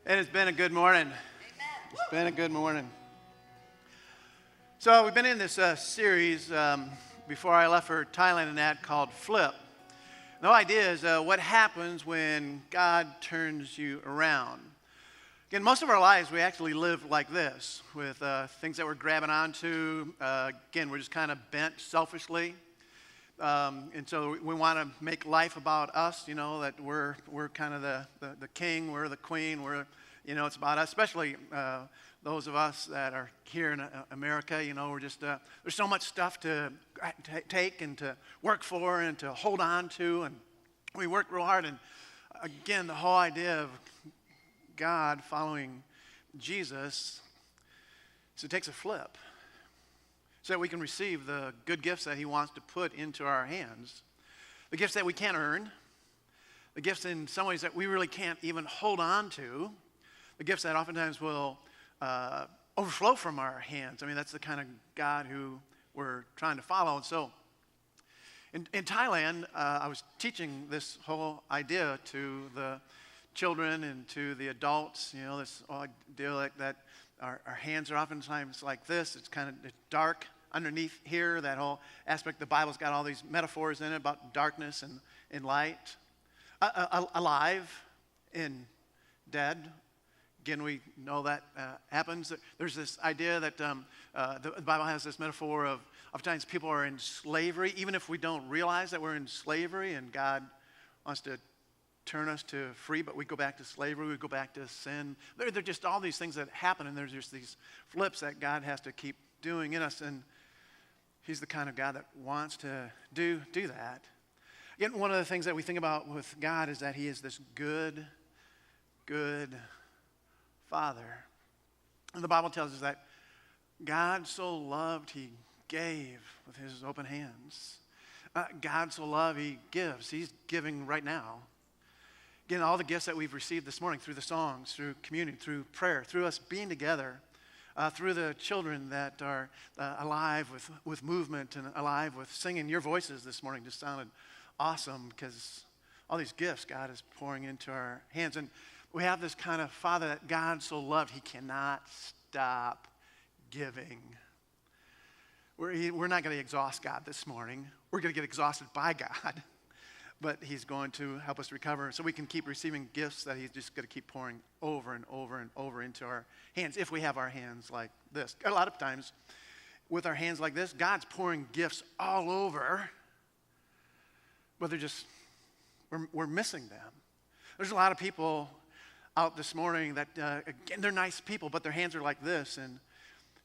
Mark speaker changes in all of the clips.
Speaker 1: It has been a good morning. It's been a good morning. So we've been in this series before I left for Thailand and that called Flip. The idea is what happens when God turns you around. Again, most of our lives we actually live like this with things that we're grabbing onto. Again, we're just kind of bent selfishly. And so we want to make life about us, that we're kind of the king, we're the queen, it's about us, especially those of us that are here in America, we're just, there's so much stuff to take and to work for and to hold on to, and we work real hard. And again, the whole idea of God following Jesus, so it takes a flip, so that we can receive the good gifts that he wants to put into our hands. The gifts that we can't earn. The gifts in some ways that we really can't even hold on to. The gifts that oftentimes will overflow from our hands. I mean, that's the kind of God who we're trying to follow. And so in Thailand, I was teaching this whole idea to the children and to the adults, this idea that our hands are oftentimes like this. It's kind of dark underneath here, that whole aspect. The Bible's got all these metaphors in it about darkness and light. Alive and dead. Again, we know that happens. There's this idea that the Bible has this metaphor of oftentimes people are in slavery, even if we don't realize that we're in slavery, and God wants to turn us to free, but we go back to slavery, we go back to sin. There are just all these things that happen, and there's just these flips that God has to keep doing in us, and he's the kind of God that wants to do that. Again, one of the things that we think about with God is that he is this good Father. And the Bible tells us that God so loved, he gave with his open hands. God so loved, he gives. He's giving right now. Again, all the gifts that we've received this morning through the songs, through communion, through prayer, through us being together, through the children that are alive with movement and alive with singing. Your voices this morning just sounded awesome because all these gifts God is pouring into our hands. And we have this kind of Father that God so loved, he cannot stop giving. We're not going to exhaust God this morning. We're going to get exhausted by God. But he's going to help us recover so we can keep receiving gifts that he's just going to keep pouring over and over and over into our hands if we have our hands like this. A lot of times with our hands like this, God's pouring gifts all over, but we're missing them. There's a lot of people out this morning that, again, they're nice people, but their hands are like this, and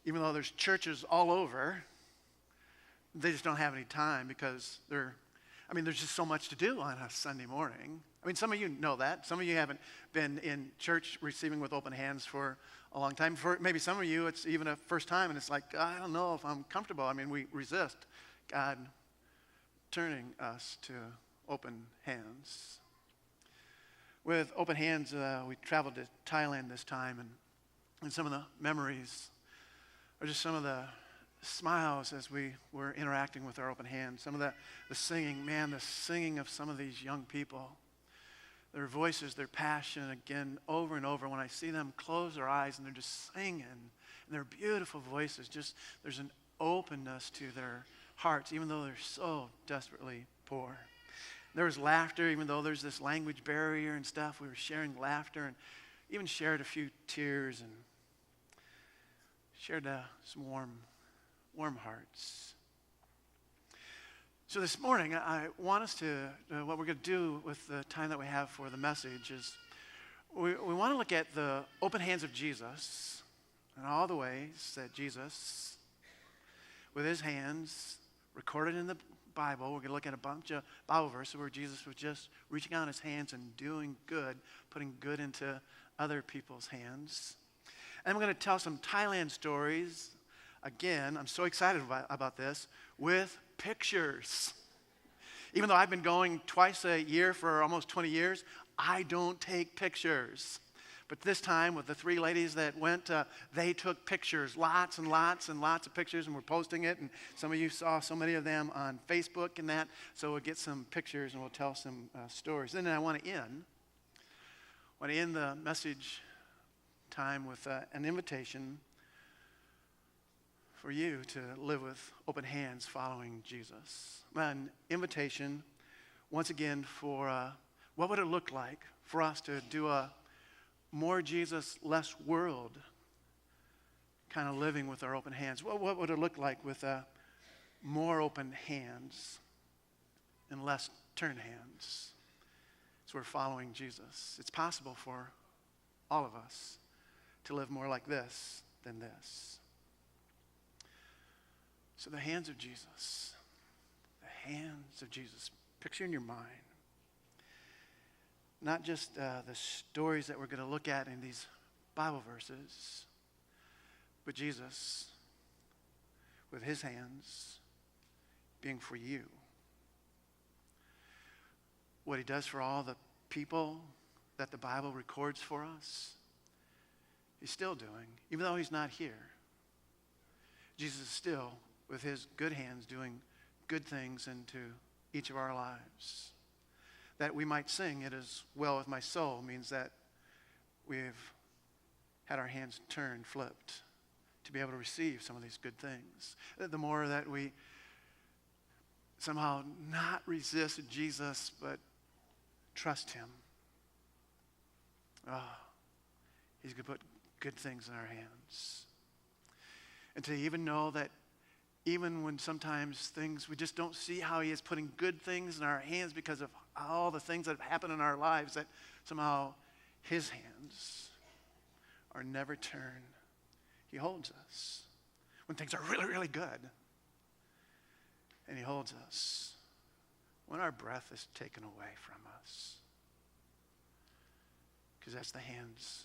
Speaker 1: even though there's churches all over, they just don't have any time because there's just so much to do on a Sunday morning. I mean, some of you know that. Some of you haven't been in church receiving with open hands for a long time. For maybe some of you, it's even a first time, and it's like, I don't know if I'm comfortable. I mean, we resist God turning us to open hands. With open hands, we traveled to Thailand this time, and some of the memories are just some of the smiles as we were interacting with our open hands. Some of the singing, the singing of some of these young people. Their voices, their passion, again, over and over. When I see them close their eyes and they're just singing, and their beautiful voices, just there's an openness to their hearts, even though they're so desperately poor. There was laughter, even though there's this language barrier and stuff. We were sharing laughter and even shared a few tears and shared some warm hearts. So this morning, I want us to, what we're going to do with the time that we have for the message is we want to look at the open hands of Jesus and all the ways that Jesus, with his hands recorded in the Bible, we're going to look at a bunch of Bible verses where Jesus was just reaching out his hands and doing good, putting good into other people's hands. And we're going to tell some Thailand stories. Again, I'm so excited about this, with pictures. Even though I've been going twice a year for almost 20 years, I don't take pictures. But this time, with the three ladies that went, they took pictures, lots and lots and lots of pictures, and we're posting it. And some of you saw so many of them on Facebook and that. So we'll get some pictures and we'll tell some stories. And then I want to end the message time with an invitation for you to live with open hands following Jesus. An invitation, once again, for what would it look like for us to do a more Jesus, less world kind of living with our open hands? What would it look like with more open hands and less turn hands as we're following Jesus? It's possible for all of us to live more like this than this. So the hands of Jesus, the hands of Jesus. Picture in your mind, not just the stories that we're going to look at in these Bible verses, but Jesus with his hands being for you. What he does for all the people that the Bible records for us, he's still doing, even though he's not here. Jesus is still, with his good hands, doing good things into each of our lives. That we might sing, "It is well with my soul," means that we've had our hands turned, flipped, to be able to receive some of these good things. The more that we somehow not resist Jesus, but trust him, he's going to put good things in our hands. And to even know that even when sometimes things, we just don't see how he is putting good things in our hands because of all the things that have happened in our lives, that somehow his hands are never turned. He holds us when things are really, really good. And he holds us when our breath is taken away from us. Because that's the hands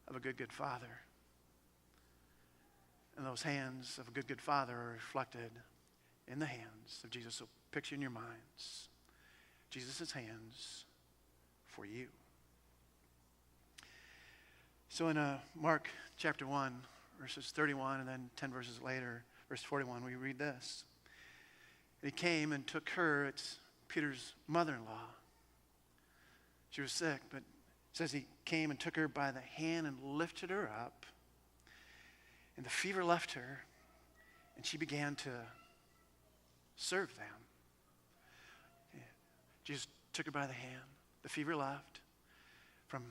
Speaker 1: of a good, good Father. And those hands of a good, good Father are reflected in the hands of Jesus. So picture in your minds Jesus' hands for you. So in Mark chapter 1, verses 31, and then 10 verses later, verse 41, we read this. And he came and took her, it's Peter's mother-in-law. She was sick, but it says he came and took her by the hand and lifted her up. And the fever left her, and she began to serve them. Yeah. Jesus took her by the hand. The fever left. From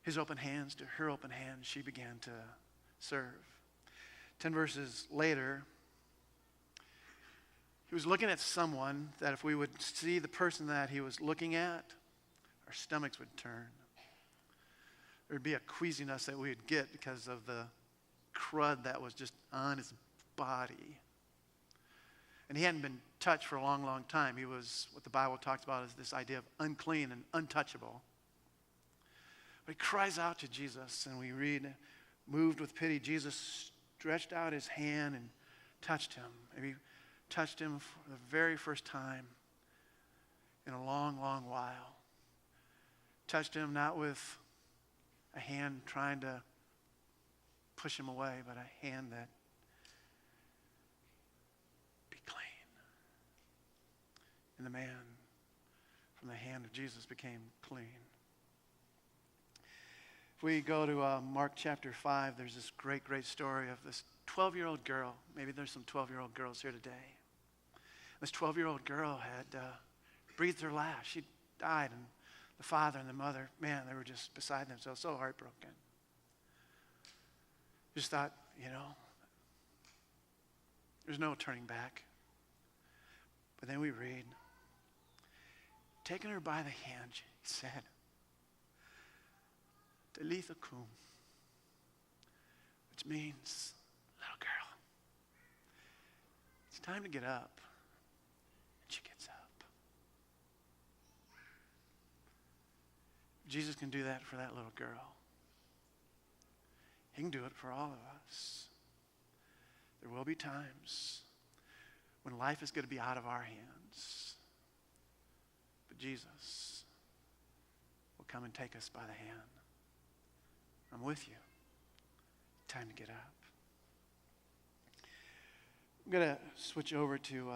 Speaker 1: his open hands to her open hands, she began to serve. 10 verses later, he was looking at someone that if we would see the person that he was looking at, our stomachs would turn. There would be a queasiness that we would get because of the crud that was just on his body. And he hadn't been touched for a long, long time. He was, what the Bible talks about is this idea of unclean and untouchable. But he cries out to Jesus, and we read, moved with pity, Jesus stretched out his hand and touched him. Maybe touched him for the very first time in a long, long while. Touched him not with a hand trying to push him away, but a hand that be clean. And the man from the hand of Jesus became clean. If we go to Mark chapter 5, there's this great, great story of this 12-year-old girl. Maybe there's some 12-year-old girls here today. This 12-year-old girl had breathed her last. She died, and the father and the mother, man, they were just beside themselves, so heartbroken. Just thought, there's no turning back. But then we read, taking her by the hand, he said, Talitha cum, which means, little girl, it's time to get up. And she gets up. Jesus can do that for that little girl. He can do it for all of us. There will be times when life is going to be out of our hands. But Jesus will come and take us by the hand. I'm with you. Time to get up. I'm going to switch over to,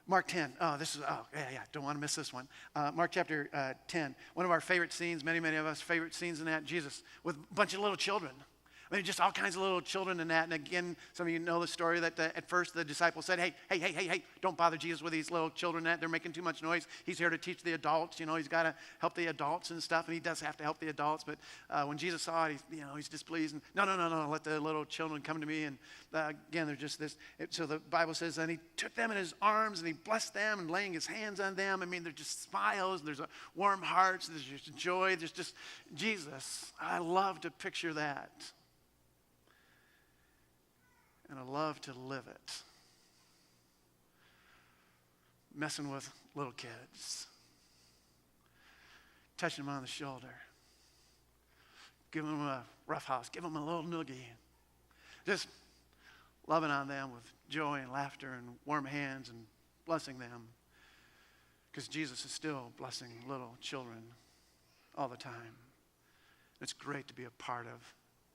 Speaker 1: Mark 10. Yeah, don't want to miss this one. Mark chapter 10. One of our favorite scenes, many of us favorite scenes in that, Jesus with a bunch of little children. I mean, just all kinds of little children in that. And again, some of you know the story that at first the disciples said, hey, don't bother Jesus with these little children. They're making too much noise. He's here to teach the adults. He's got to help the adults and stuff. And he does have to help the adults. But when Jesus saw it, he's displeased. And no, let the little children come to me. And again, they're just this. So the Bible says, and he took them in his arms and he blessed them and laying his hands on them. I mean, they're just smiles. There's a warm hearts. There's just joy. There's just Jesus. I love to picture that. And I love to live it. Messing with little kids. Touching them on the shoulder. Giving them a rough house. Giving them a little noogie. Just loving on them with joy and laughter and warm hands and blessing them. Because Jesus is still blessing little children all the time. It's great to be a part of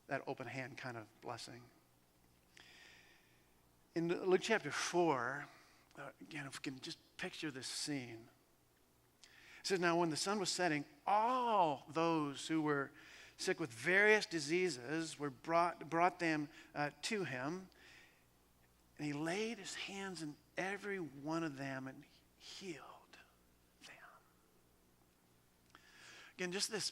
Speaker 1: that open hand kind of blessing. In Luke chapter 4, again, if we can just picture this scene. It says, now when the sun was setting, all those who were sick with various diseases were brought them to him. And he laid his hands on every one of them and healed them. Again, just this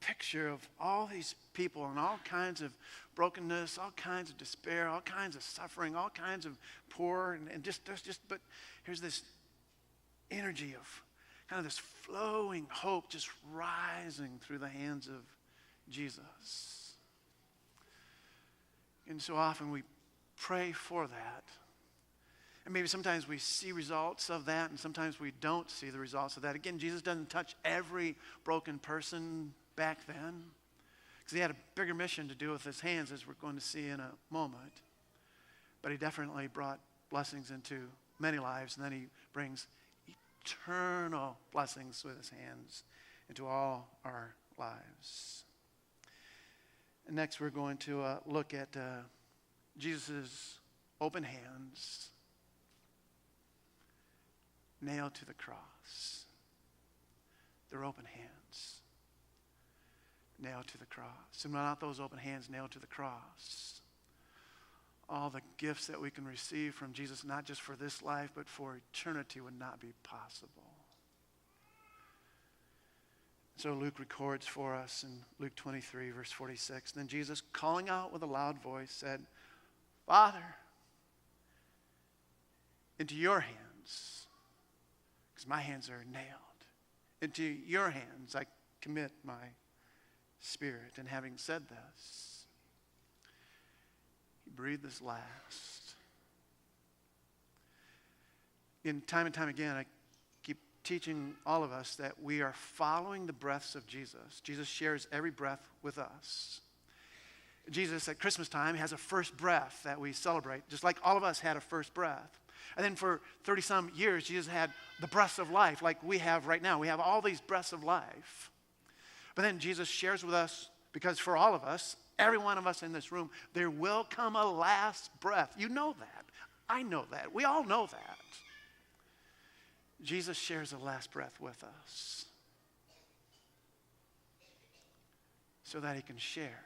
Speaker 1: picture of all these people and all kinds of brokenness, all kinds of despair, all kinds of suffering, all kinds of poor, but here's this energy of kind of this flowing hope just rising through the hands of Jesus. And so often we pray for that. And maybe sometimes we see results of that, and sometimes we don't see the results of that. Again, Jesus doesn't touch every broken person back then, because he had a bigger mission to do with his hands, as we're going to see in a moment. But he definitely brought blessings into many lives, and then he brings eternal blessings with his hands into all our lives. And next we're going to look at Jesus' open hands nailed to the cross. Their open hands nailed to the cross. And without those open hands nailed to the cross, all the gifts that we can receive from Jesus, not just for this life, but for eternity, would not be possible. So Luke records for us in Luke 23, verse 46, then Jesus, calling out with a loud voice, said, Father, into your hands, because my hands are nailed, into your hands I commit my spirit. And having said this, he breathed his last. In time and time again, I keep teaching all of us that we are following the breaths of Jesus. Jesus shares every breath with us. Jesus at Christmas time has a first breath that we celebrate, just like all of us had a first breath. And then for 30-some years, Jesus had the breaths of life like we have right now. We have all these breaths of life. But then Jesus shares with us, because for all of us, every one of us in this room, there will come a last breath. You know that. I know that. We all know that. Jesus shares a last breath with us so that he can share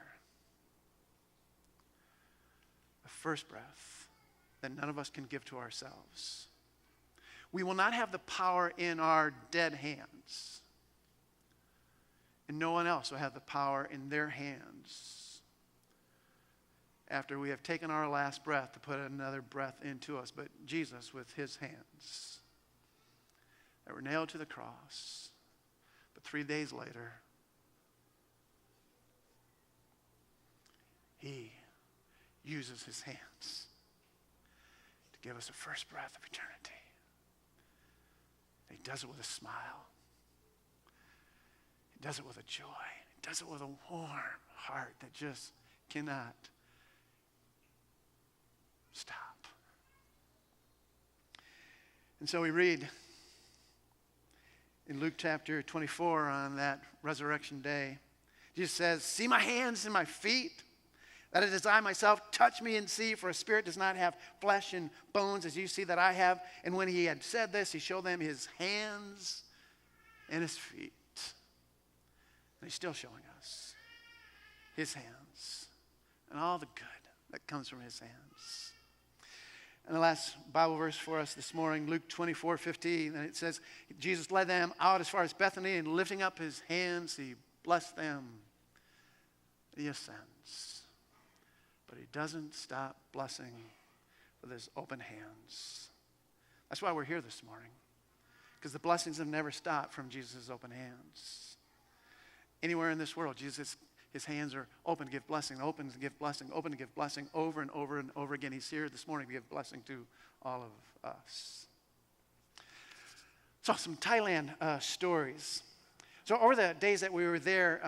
Speaker 1: the first breath that none of us can give to ourselves. We will not have the power in our dead hands. And no one else will have the power in their hands after we have taken our last breath to put another breath into us. But Jesus, with his hands that were nailed to the cross, but 3 days later, he uses his hands to give us the first breath of eternity. And he does it with a smile. He does it with a joy. He does it with a warm heart that just cannot stop. And so we read in Luke chapter 24 on that resurrection day, Jesus says, see my hands and my feet, That it is I myself, touch me and see, for a spirit does not have flesh and bones as you see that I have. And when he had said this, he showed them his hands and his feet. And he's still showing us his hands and all the good that comes from his hands. And the last Bible verse for us this morning, Luke 24:15, and it says, Jesus led them out as far as Bethany, and lifting up his hands, he blessed them. He ascends. But he doesn't stop blessing with his open hands. That's why we're here this morning, because the blessings have never stopped from Jesus' open hands. Anywhere in this world, Jesus, his hands are open to give blessing, open to give blessing, open to give blessing over and over and over again. He's here this morning to give blessing to all of us. So some Thailand stories. So over the days that we were there,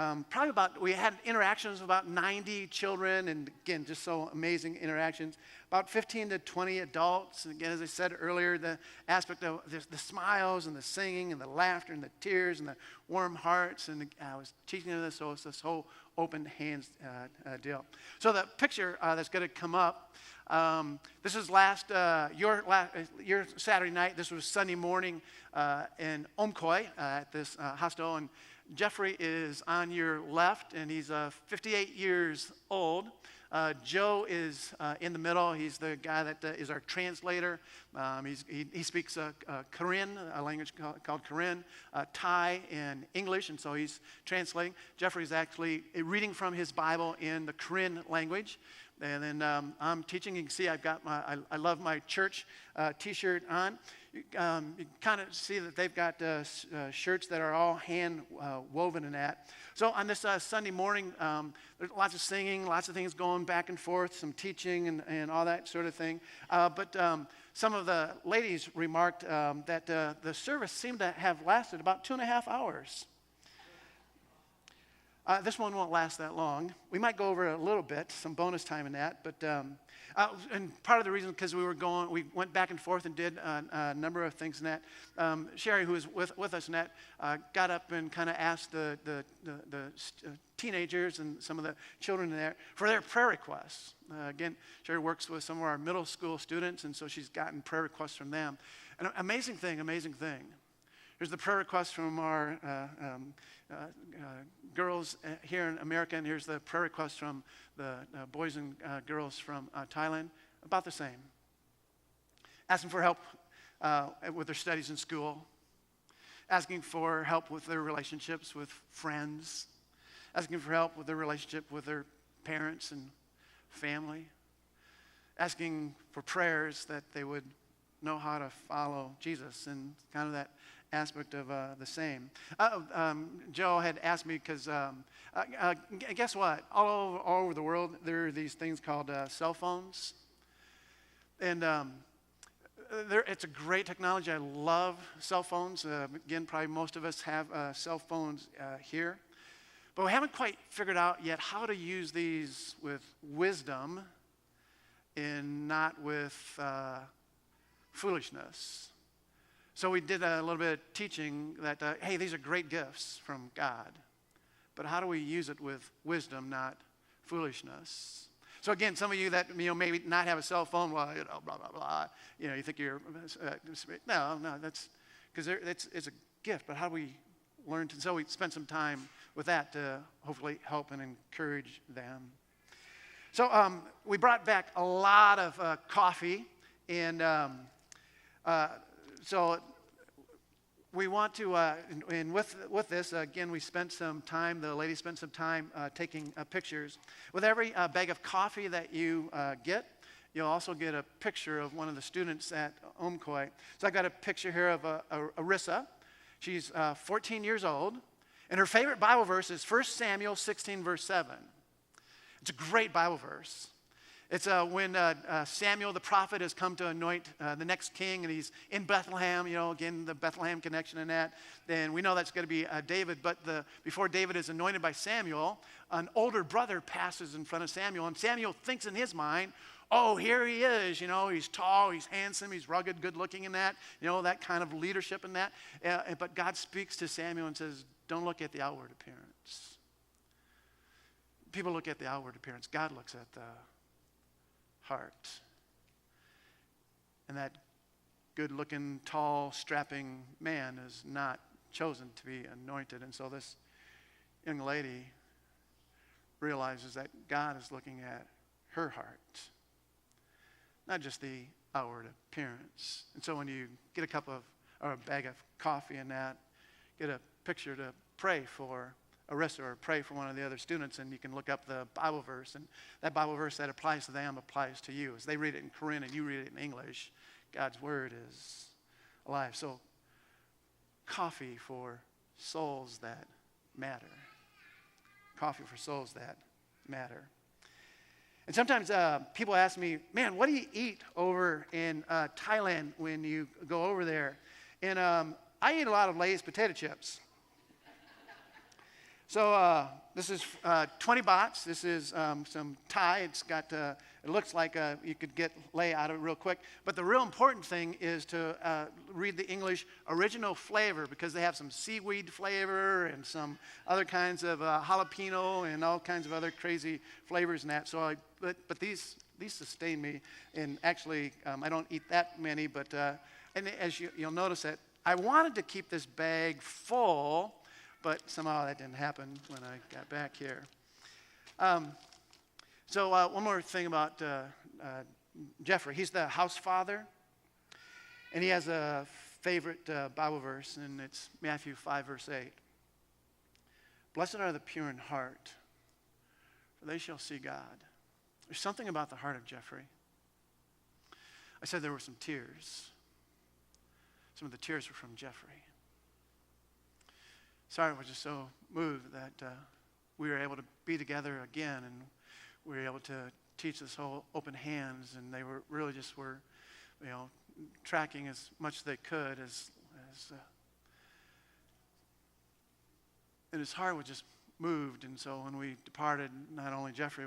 Speaker 1: we had interactions with about 90 children, and again, just so amazing interactions. About 15 to 20 adults, and again, as I said earlier, the aspect of the smiles and the singing and the laughter and the tears and the warm hearts, and I was teaching them this, so it's this whole open hands deal. So the picture that's going to come up, this was your Saturday night. This was Sunday morning in Omkhoi at this hostel, and Jeffrey is on your left, and he's 58 years old. Joe is in the middle. He's the guy that is our translator. He speaks Korean, a language called Korean, Thai, and English, and so he's translating. Jeffrey's actually reading from his Bible in the Korean language. And then I'm teaching. You can see I've got I love my church T-shirt on. You kind of see that they've got shirts that are all hand woven in that. So on this Sunday morning, there's lots of singing, lots of things going back and forth, some teaching and all that sort of thing. But some of the ladies remarked that the service seemed to have lasted about 2.5 hours. This one won't last that long. We might go over a little bit, some bonus time in that. But and part of the reason because we went back and forth and did a number of things in that. Sherry, who was with us in that, got up and kind of asked the teenagers and some of the children in there for their prayer requests. Again, Sherry works with some of our middle school students, and so she's gotten prayer requests from them. An amazing thing. Here's the prayer request from our girls here in America, and here's the prayer request from the boys and girls from Thailand. About the same. Asking for help with their studies in school. Asking for help with their relationships with friends. Asking for help with their relationship with their parents and family. Asking for prayers that they would know how to follow Jesus, and kind of that aspect of the same. Joe had asked me because guess what? All over the world, there are these things called cell phones. And it's a great technology. I love cell phones. Again, probably most of us have cell phones here. But we haven't quite figured out yet how to use these with wisdom and not with foolishness. So we did a little bit of teaching that, hey, these are great gifts from God. But how do we use it with wisdom, not foolishness? So again, some of you that maybe not have a cell phone, well, blah, blah, blah. You think you're, no, that's, because it's a gift. But how do we learn to, so we spent some time with that to hopefully help and encourage them. So we brought back a lot of coffee, and so we want to, and with this, again, we spent some time, the lady spent some time taking pictures. With every bag of coffee that you get, you'll also get a picture of one of the students at Omkhoi. So I've got a picture here of Arissa. She's 14 years old, and her favorite Bible verse is 1 Samuel 16, verse 7. It's a great Bible verse. It's when Samuel the prophet has come to anoint the next king, and he's in Bethlehem, again, the Bethlehem connection in that. Then we know that's going to be David, but before David is anointed by Samuel, an older brother passes in front of Samuel, and Samuel thinks in his mind, oh, here he is, he's tall, he's handsome, he's rugged, good looking in that, that kind of leadership in that. But God speaks to Samuel and says, don't look at the outward appearance. People look at the outward appearance. God looks at the heart. And that good-looking, tall, strapping man is not chosen to be anointed. And so this young lady realizes that God is looking at her heart, not just the outward appearance. And so when you get a cup of, or a bag of coffee and that, get a picture to pray for Arissa or pray for one of the other students, and you can look up the Bible verse, and that Bible verse that applies to them applies to you. As they read it in Korean and you read it in English, God's word is alive. So coffee for souls that matter. Coffee for souls that matter. And sometimes people ask me, man, what do you eat over in Thailand when you go over there? And I eat a lot of Lay's potato chips. So this is 20 bahts. This is some Thai. It's got, it looks like you could get Lay out of it real quick. But the real important thing is to read the English original flavor, because they have some seaweed flavor and some other kinds of jalapeno and all kinds of other crazy flavors in that. So but these sustain me. And actually, I don't eat that many. But and as you'll notice that I wanted to keep this bag full, but somehow that didn't happen when I got back here. So one more thing about Jeffrey. He's the house father, and he has a favorite Bible verse, and it's Matthew 5, verse 8. Blessed are the pure in heart, for they shall see God. There's something about the heart of Jeffrey. I said there were some tears. Some of the tears were from Jeffrey. Sarah was just so moved that we were able to be together again, and we were able to teach this whole open hands, and they were really just tracking as much as they could and his heart was just moved. And so when we departed, not only Jeffrey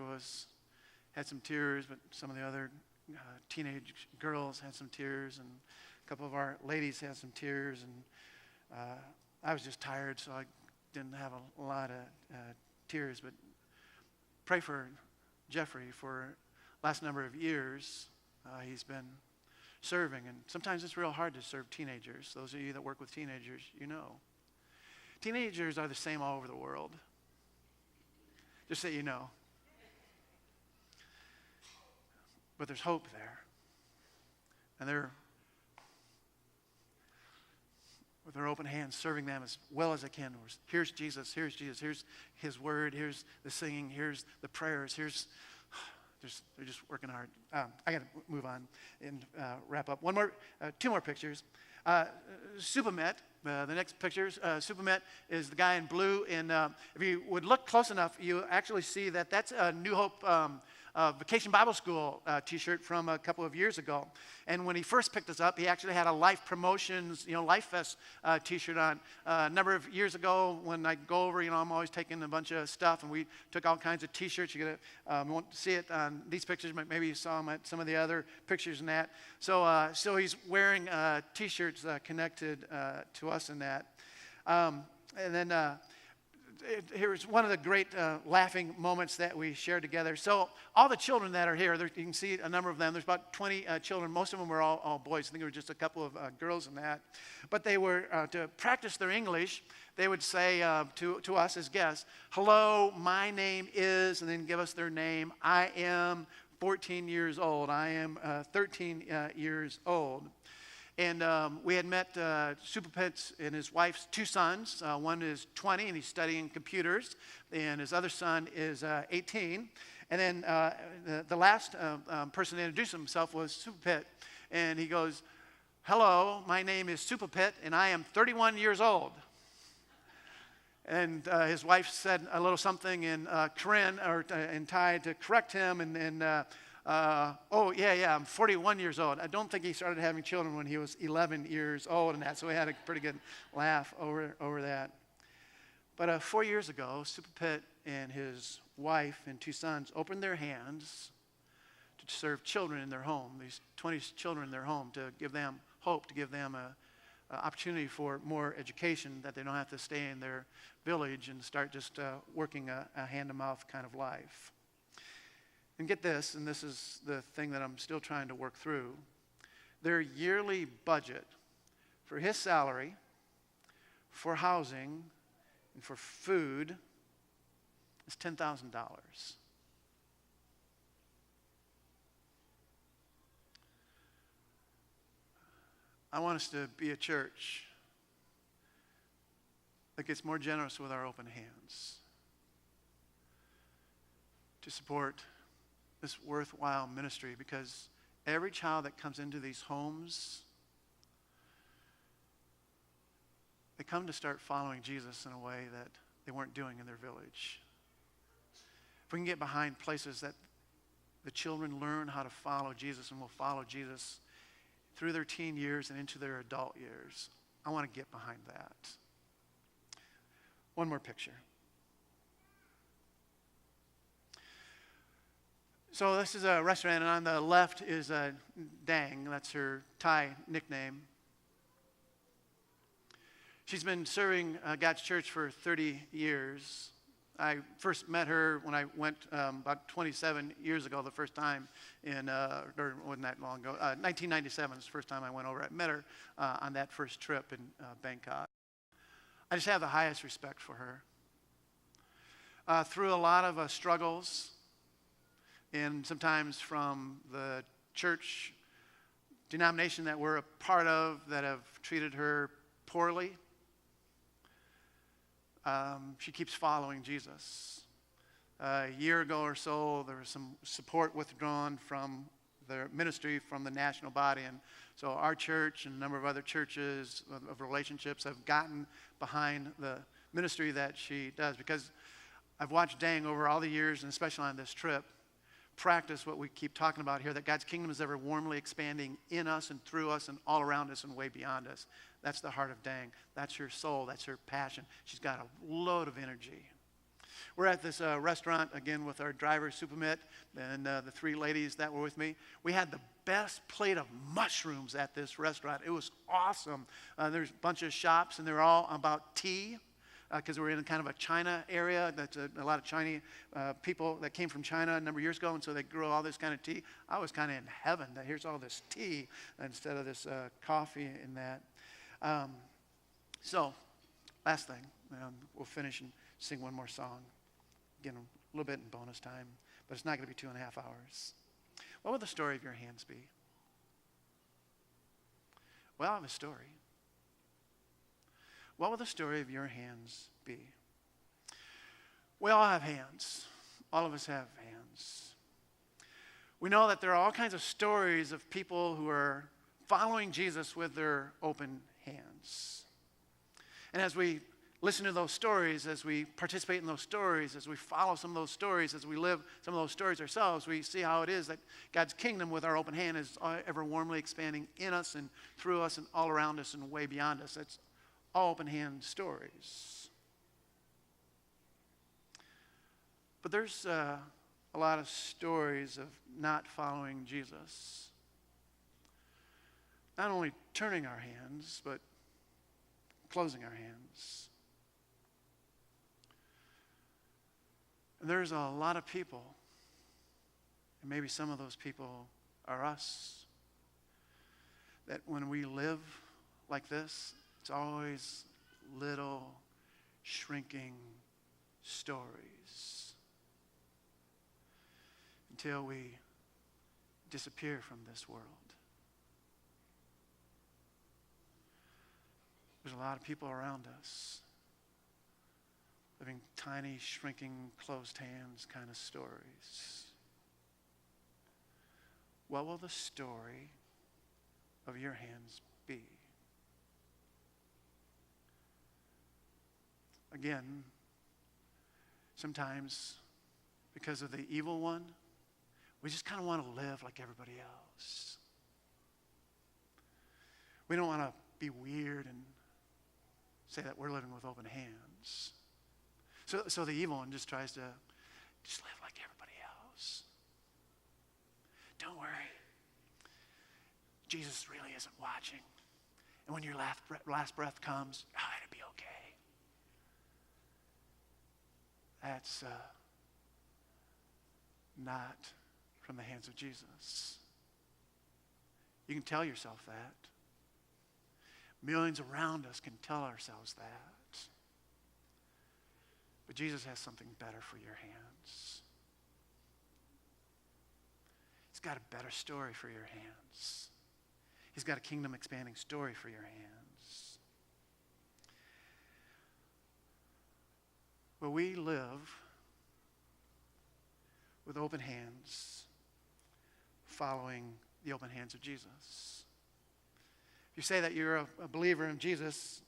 Speaker 1: had some tears, but some of the other teenage girls had some tears, and a couple of our ladies had some tears, and I was just tired, so I didn't have a lot of tears. But pray for Jeffrey. For last number of years, he's been serving, and sometimes it's real hard to serve teenagers. Those of you that work with teenagers, you know. Teenagers are the same all over the world. Just so you know. But there's hope there. And they're, with their open hands, serving them as well as I can. Here's Jesus, here's his word, here's the singing, here's the prayers, they're just working hard. I got to move on and wrap up. Two more pictures. Supamet, the next pictures. Supamet is the guy in blue, and if you would look close enough, you actually see that that's a New Hope Vacation Bible School T-shirt from a couple of years ago. And when he first picked us up, he actually had a Life Promotions, Life Fest T-shirt on. A number of years ago, when I go over, I'm always taking a bunch of stuff, and we took all kinds of T-shirts. You won't see it on these pictures, but maybe you saw him at some of the other pictures in that. So he's wearing T-shirts connected to us in that. And then here's one of the great laughing moments that we shared together. So all the children that are here, you can see a number of them. There's about 20 children. Most of them were all boys. I think there were just a couple of girls in that. But they were, to practice their English, they would say to us as guests, hello, my name is, and then give us their name. I am 14 years old. I am 13 years old. And we had met Supapet and his wife's two sons. One is 20, and he's studying computers, and his other son is 18. And then the last person to introduce himself was Supapet, and he goes, hello, my name is Supapet, and I am 31 years old. And his wife said a little something in Korean or in Thai to correct him, and I'm 41 years old. I don't think he started having children when he was 11 years old and that, so we had a pretty good laugh over that. But 4 years ago, Supapet and his wife and two sons opened their hands to serve children in their home, these 20 children in their home, to give them hope, to give them opportunity for more education, that they don't have to stay in their village and start just working a hand-to-mouth kind of life. And get this, and this is the thing that I'm still trying to work through, their yearly budget for his salary, for housing, and for food is $10,000. I want us to be a church that gets more generous with our open hands to support this worthwhile ministry, because every child that comes into these homes, they come to start following Jesus in a way that they weren't doing in their village. If we can get behind places that the children learn how to follow Jesus and will follow Jesus through their teen years and into their adult years, I want to get behind that. One more picture. So this is a restaurant, and on the left is Dang. That's her Thai nickname. She's been serving God's church for 30 years. I first met her when I went about 27 years ago, the first time or wasn't that long ago, 1997 is the first time I went over. I met her on that first trip in Bangkok. I just have the highest respect for her. Through a lot of struggles, and sometimes from the church denomination that we're a part of that have treated her poorly, she keeps following Jesus. A year ago or so, there was some support withdrawn from the ministry from the national body. And so our church and a number of other churches of relationships have gotten behind the ministry that she does. Because I've watched Dang over all the years, and especially on this trip, practice what we keep talking about here, that God's kingdom is ever warmly expanding in us and through us and all around us and way beyond us. That's the heart of Dang. That's her soul. That's her passion. She's got a load of energy. We're at this restaurant, again, with our driver, Supamit, and the three ladies that were with me. We had the best plate of mushrooms at this restaurant. It was awesome. There's a bunch of shops, and they're all about tea, because we're in kind of a China area. That's a lot of Chinese people that came from China a number of years ago, and so they grow all this kind of tea. I was kind of in heaven that here's all this tea instead of this coffee and that. So, last thing, we'll finish and sing one more song. Again, a little bit in bonus time, but it's not going to be 2.5 hours. What would the story of your hands be? Well, I have a story. What will the story of your hands be? We all have hands. All of us have hands. We know that there are all kinds of stories of people who are following Jesus with their open hands. And as we listen to those stories, as we participate in those stories, as we follow some of those stories, as we live some of those stories ourselves, we see how it is that God's kingdom with our open hand is ever warmly expanding in us and through us and all around us and way beyond us. It's all open hand stories. But there's a lot of stories of not following Jesus. Not only turning our hands, but closing our hands. And there's a lot of people, and maybe some of those people are us, that when we live like this, it's always little shrinking stories until we disappear from this world. There's a lot of people around us living tiny, shrinking, closed hands kind of stories. What will the story of your hands be? Again, sometimes because of the evil one, we just kind of want to live like everybody else. We don't want to be weird and say that we're living with open hands. So the evil one just tries to just live like everybody else. Don't worry. Jesus really isn't watching. And when your last breath comes, it'll be okay. That's not from the hands of Jesus. You can tell yourself that. Millions around us can tell ourselves that. But Jesus has something better for your hands. He's got a better story for your hands. He's got a kingdom-expanding story for your hands. Will we live with open hands, following the open hands of Jesus? If you say that you're a believer in Jesus,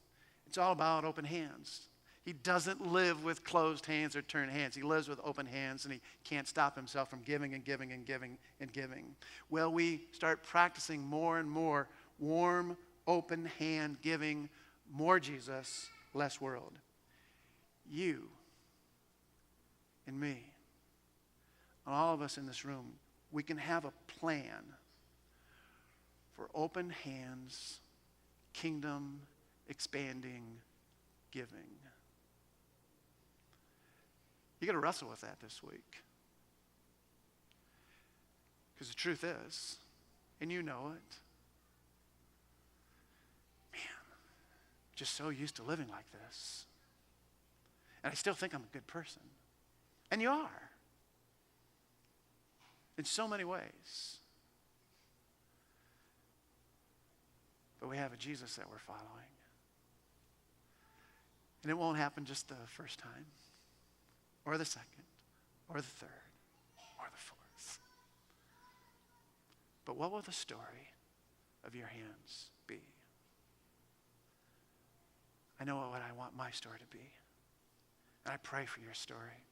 Speaker 1: it's all about open hands. He doesn't live with closed hands or turned hands. He lives with open hands, and he can't stop himself from giving and giving and giving and giving. Will we start practicing more and more warm, open hand giving, more Jesus, less world? You and me, and all of us in this room, we can have a plan for open hands, kingdom expanding giving. You got to wrestle with that this week. Because the truth is, and you know it, man, I'm just so used to living like this. And I still think I'm a good person. And you are. In so many ways. But we have a Jesus that we're following. And it won't happen just the first time, or the second, or the third, or the fourth. But what will the story of your hands be? I know what I want my story to be. And I pray for your story.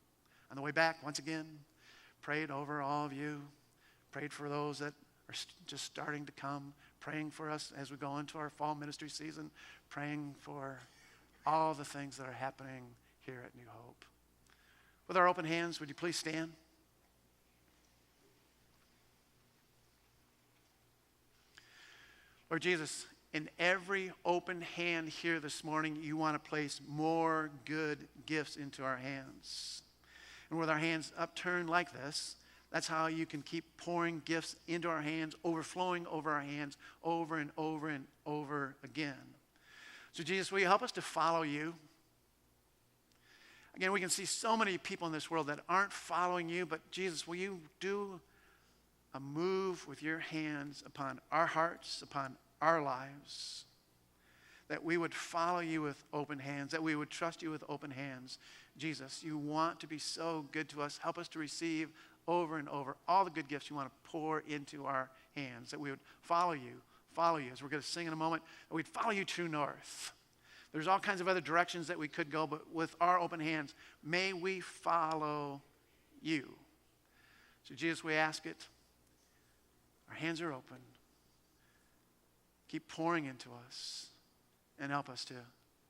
Speaker 1: On the way back, once again, prayed over all of you, prayed for those that are just starting to come, praying for us as we go into our fall ministry season, praying for all the things that are happening here at New Hope. With our open hands, would you please stand? Lord Jesus, in every open hand here this morning, you want to place more good gifts into our hands. And with our hands upturned like this, that's how you can keep pouring gifts into our hands, overflowing over our hands over and over and over again. So Jesus, will you help us to follow you? Again, we can see so many people in this world that aren't following you, but Jesus, will you do a move with your hands upon our hearts, upon our lives, that we would follow you with open hands, that we would trust you with open hands. Jesus, you want to be so good to us. Help us to receive over and over all the good gifts you want to pour into our hands, that we would follow you, as we're going to sing in a moment, that we'd follow you true north. There's all kinds of other directions that we could go, but with our open hands, may we follow you. So Jesus, we ask it. Our hands are open. Keep pouring into us and help us to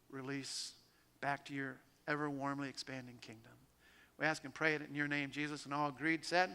Speaker 1: release back to your ever warmly expanding kingdom. We ask and pray it in your name, Jesus, and all agreed said.